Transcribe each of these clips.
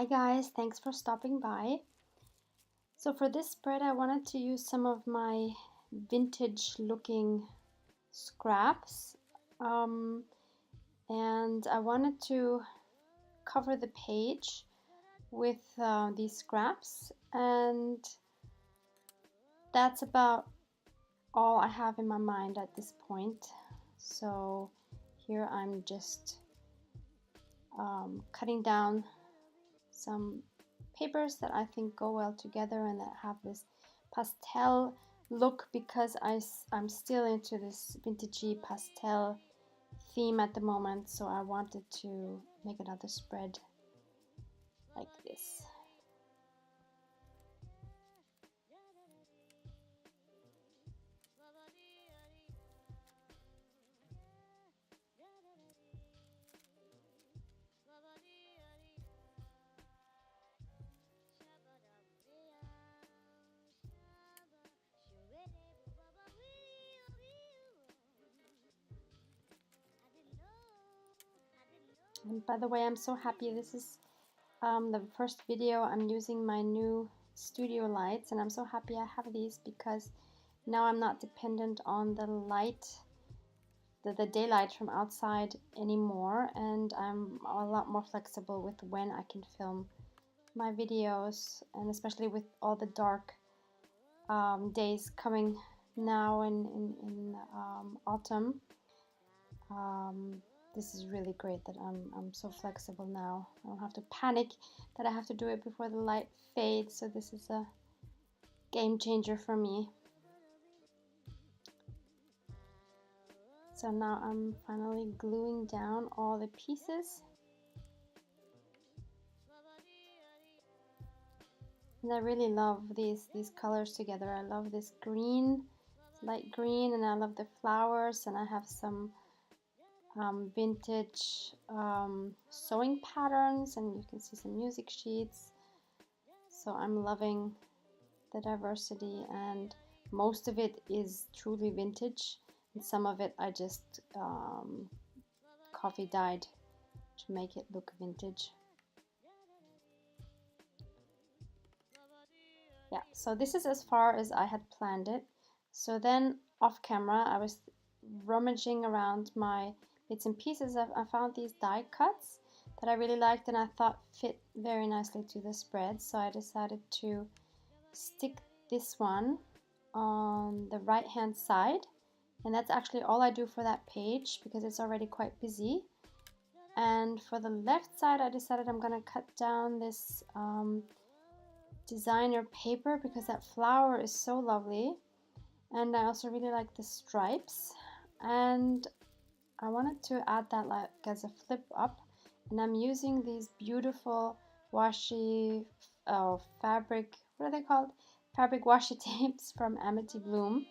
Hi guys, thanks for stopping by. So for this spread I wanted to use some of my vintage looking scraps and I wanted to cover the page with these scraps, and that's about all I have in my mind at this point. So here I'm just cutting down some papers that I think go well together and that have this pastel look, because I'm still into this vintagey pastel theme at the moment, so I wanted to make another spread like this. And by the way, I'm so happy. This is the first video I'm using my new studio lights, and I'm so happy I have these because now I'm not dependent on the light, the daylight from outside anymore, and I'm a lot more flexible with when I can film my videos, and especially with all the dark days coming now in autumn. This is really great that I'm so flexible now. I don't have to panic that I have to do it before the light fades, so this is a game changer for me. So now I'm finally gluing down all the pieces. And I really love these colors together. I love this green, light green, and I love the flowers, and I have some vintage sewing patterns, and you can see some music sheets. So I'm loving the diversity, and most of it is truly vintage, and some of it I just coffee dyed to make it look vintage. Yeah, so this is as far as I had planned it. So then off camera I was rummaging around my bits and pieces. I found these die cuts that I really liked and I thought fit very nicely to the spread, so I decided to stick this one on the right hand side, and that's actually all I do for that page because it's already quite busy. And for the left side I decided I'm gonna cut down this designer paper because that flower is so lovely, and I also really like the stripes, and I wanted to add that like as a flip up, and I'm using these beautiful washi fabric, what are they called? Fabric washi tapes from Amity Bloom.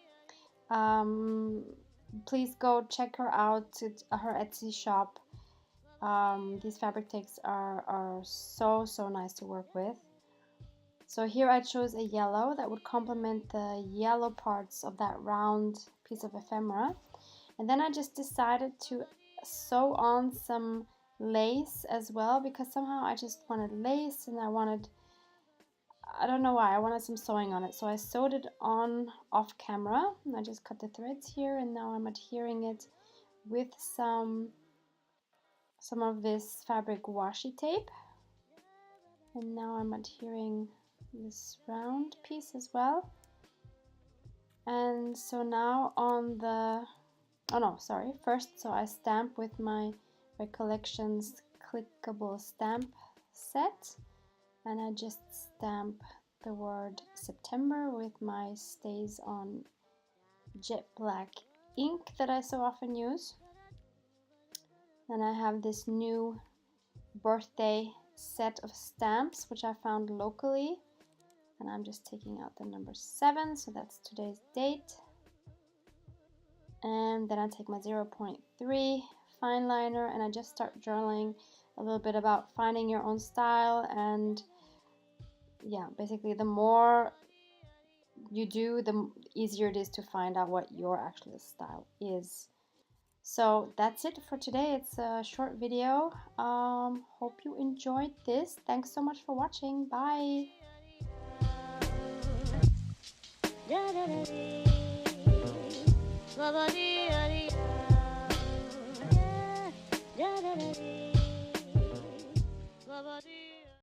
Please go check her out at her Etsy shop. These fabric tapes are so nice to work with. So here I chose a yellow that would complement the yellow parts of that round piece of ephemera. And then I just decided to sew on some lace as well, because somehow I just wanted lace and I don't know why, I wanted some sewing on it. So I sewed it on off camera, and I just cut the threads here, and now I'm adhering it with some of this fabric washi tape. And now I'm adhering this round piece as well. And so now on the, oh no, sorry, first, so I stamp with my Recollections clickable stamp set, and I just stamp the word September with my Stays On jet black ink that I so often use. And I have this new birthday set of stamps which I found locally, and I'm just taking out the number 7, so that's today's date. And then I take my 0.3 fine liner and I just start journaling a little bit about finding your own style, and yeah, basically the more you do, the easier it is to find out what your actual style is. So that's it for today. It's a short video. Hope you enjoyed this. Thanks so much for watching. Bye. Da da da